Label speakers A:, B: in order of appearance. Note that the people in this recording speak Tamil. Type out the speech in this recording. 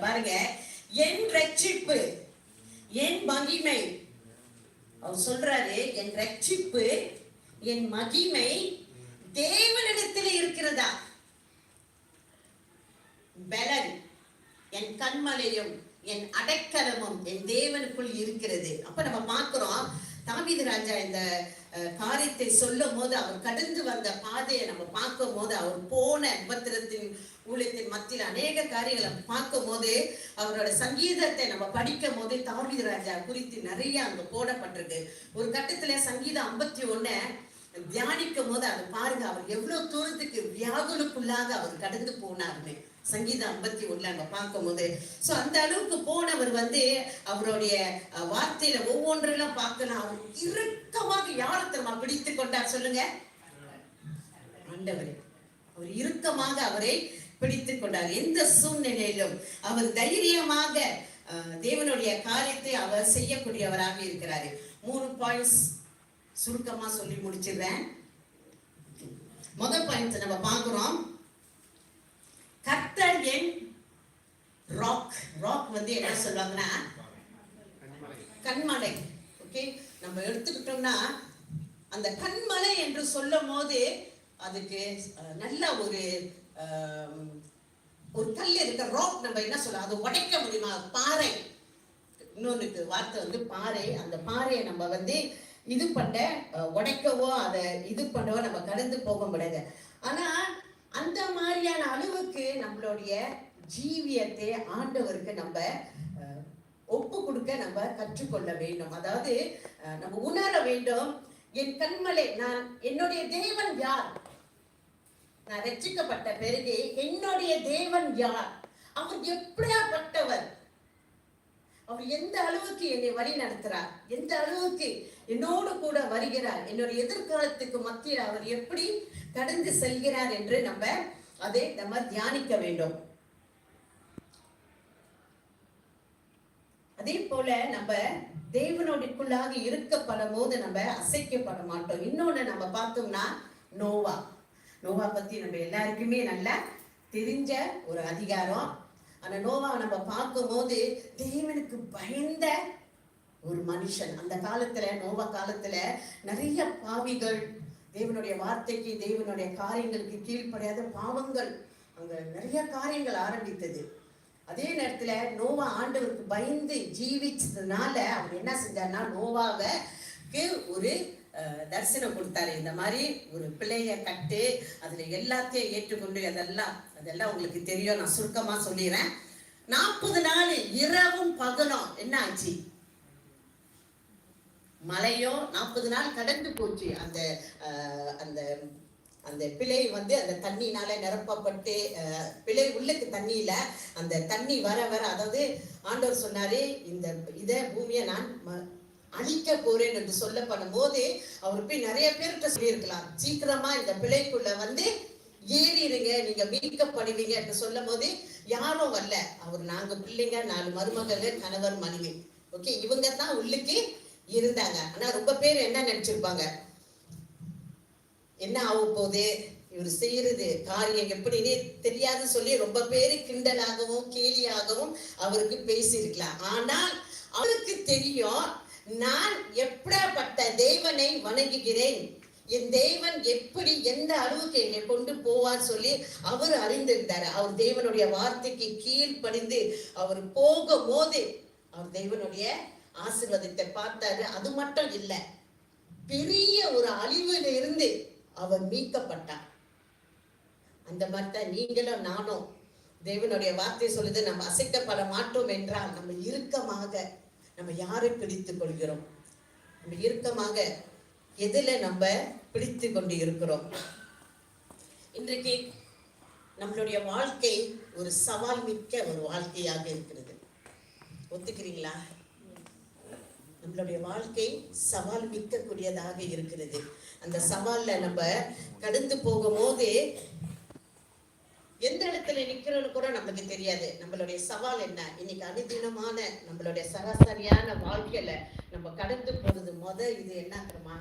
A: பாருங்க, என் ரட்சிப்பு, என் மகிமை. அவர் சொல்றாரு, என் ரட்சிப்பு, என் மகிமை தேவனிடத்தில் இருக்கிறதா. பலன், என் கண்மலையும் என் அடைக்கலமும் என் தேவனுக்குள் இருக்கிறது. அப்ப நம்ம பார்க்கிறோம், தாவீது ராஜா இந்த காரியத்தை சொல்லும் போது அவர் கடந்து வந்த பாதையை நம்ம பார்க்கும் போது, அவர் போன உபத்திரத்தின் ஊழியத்தின் மத்தியில் அநேக காரியங்களை பார்க்கும் போது, அவரோட சங்கீதத்தை நம்ம படிக்கும் போது தாவீது ராஜா குறித்து நிறைய அங்க போடப்பட்டிருக்கு. ஒரு கட்டத்துல சங்கீதம் 51 தியானிக்கும் போது அது பாருங்க, அவர் எவ்வளவு தூரத்துக்கு வியாகுலுக்குள்ளாக அவர் கடந்து போனாருன்னு சங்கீதம் 51 அங்க பார்க்கும் போது. சோ அந்த அளவுக்கு போனவர் அவருடைய வார்த்தையில ஒவ்வொன்றையும் பார்க்கலாம். அவர் இறுக்கமாக யாரத்தமா பிடித்து கொண்டார் சொல்லுங்க, ஆண்டவரே. அவர் இறுக்கமாக அவரை பிடித்து கொண்டார். எந்த சூழ்நிலையிலும் அவர் தைரியமாக தேவனுடைய காரியத்தை அவர் செய்யக்கூடியவராக இருக்கிறாரு. 3 பாயிண்ட்ஸ் சுருக்கமா சொல்லி முடிச்சிடுறேன். முதல் பாயிண்ட் நம்ம பார்க்கிறோம், கர்த்தர் என் ராக். ராக் என்ன சொல்லுவாங்கன்னா கண்மலை. ஓகே, நம்ம எடுத்துக்கிட்டோம்னா அந்த கண்மலை என்று சொல்லும் போது அதுக்கு நல்ல ஒரு கல் இருக்க ராக் நம்ம என்ன சொல்ல, அது உடைக்க முடியுமா? பாறை. இன்னொன்னுக்கு வார்த்தை பாறை. அந்த பாறையை நம்ம இது பண்ண உடைக்கவோ அதை இது பண்ணவோ நம்ம கடந்து போக முடியாது. ஆனா அந்த மாதிரியான அளவுக்கு நம்மளுடைய ஜீவியத்தை ஆண்டவருக்கு நம்ம ஒப்பு கொடுக்க நம்ம கற்றுக்கொள்ள வேண்டும். அதாவது நம்ம உணர வேண்டும், என் கண்மலை, நான் என்னுடைய தேவன் யார்? நான் ரட்சிக்கப்பட்ட பிறகு என்னுடைய தேவன் யார்? அவர் எப்படியாப்பட்டவர்? அவர் எந்த அளவுக்கு என்னை வழி நடத்துறார், எந்த அளவுக்கு என்னோடு கூட வருகிறார், என்னுடைய எதிர்காலத்துக்கு மத்தியில் அவர் எப்படி கடந்து செல்கிறார் என்று நம்ம தியானிக்க வேண்டும். அதே போல நம்ம தேவனோடுக்குள்ளாக இருக்கப்படும் போது நம்ம அசைக்கப்பட மாட்டோம். இன்னொன்னு நம்ம பார்த்தோம்னா நோவா பத்தி நம்ம எல்லாருக்குமே நல்லா தெரிஞ்ச ஒரு அதிகாரம். ஆனா நோவா நம்ம பார்க்கும் போது தேவனுக்கு பயந்த ஒரு மனுஷன். அந்த காலத்துல, நோவா காலத்துல நிறைய பாவிகள், தேவனுடைய வார்த்தைக்கு தேவனுடைய காரியங்களுக்கு கீழ்ப்படியாத பாவங்கள், அங்க நிறைய காரியங்கள் ஆரம்பித்தது. அதே நேரத்துல நோவா ஆண்டவருக்கு பயந்து ஜீவிச்சதுனால அவர் என்ன செஞ்சார்னா, நோவாவுக்கு ஒரு தரிசனம் கொடுத்தாரு. இந்த மாதிரி ஒரு பிள்ளைய கட்டு, அதுல எல்லாத்தையும் ஏற்றுக்கொண்டு, அதெல்லாம் உங்களுக்கு தெரியும், நான் சுருக்கமா சொல்லிடுறேன். 40 நாள் இரவும் பகலும் என்ன ஆச்சு? மழையும் 40 நாள் கடந்து போச்சு. அந்த பிழை அந்த தண்ணினால நிரப்பப்பட்டு, பிழை உள்ளுக்கு தண்ணியில அந்த தண்ணி வர அதாவது ஆண்டவர் சொன்னாரு, இத பூமியை நான் அழிக்க போறேன் என்று சொல்லப்படும் போது அவர் போய் நிறைய பேர்கிட்ட சொல்லியிருக்கலாம், சீக்கிரமா இந்த பிழைக்குள்ள ஏறிடுங்க, நீங்க மீட்கப்படுவீங்க என்று சொல்லும் போது யாரும் வரல. அவர் நாங்க பிள்ளைங்க, 4 மருமகள், கணவர், மனைவி. ஓகே, இவங்க தான் உள்ளுக்கு இருந்தாங்க. ஆனா ரொம்ப பேர் என்ன நினைச்சிருப்பாங்க, என்ன ஆக போகுது, இவர் செய்யறது காரியம் எப்படின்னு தெரியாது சொல்லி ரொம்ப பேரு கிண்டலாகவும் கேலியாகவும் அவருக்கு பேசியிருக்கலாம். ஆனால் அவருக்கு தெரியும், நான் எப்படிப்பட்ட தேவனை வணங்குகிறேன், என் தேவன் எப்படி எந்த அளவுக்கு என்னை கொண்டு போவார் சொல்லி அவர் அறிந்திருந்தார். அவர் தேவனுடைய வார்த்தைக்கு கீழ்ப்படிந்து அவர் போகும் போது அவர் தேவனுடைய ஆசீர்வாதத்தை பார்த்தாரு. அது மட்டும் இல்ல, பெரிய ஒரு அழிவுல இருந்து அவர் மீட்கப்பட்டார். அந்த மாதிரி நீங்களும் நானும், தேவனுடைய வார்த்தை சொல்லுது, நம்ம அசைக்கப்பட மாட்டோம் என்றால் நம்ம இறுக்கமாக நம்ம யாரை பிடித்துக் கொள்கிறோம், நம்ம இறுக்கமாக எதுல நம்ம பிடித்து கொண்டு இருக்கிறோம். இன்றைக்கு நம்மளுடைய வாழ்க்கை ஒரு சவால் மிக்க ஒரு வாழ்க்கையாக இருக்கிறது. ஒத்துக்கிறீங்களா? நம்மளுடைய வாழ்க்கை சவால் மிக்க கூடியதாக இருக்கிறது. அந்த சவால்ல நம்ம கடந்து போகும்போது எந்த இடத்துல நிக்கிறோன்னு கூட நமக்கு தெரியாது. நம்மளுடைய சவால் என்ன? இன்னைக்கு அனுதினமான நம்மளுடைய சராசரியான வாழ்க்கையில நம்ம கடந்து போறது இது என்ன தெரியுமா?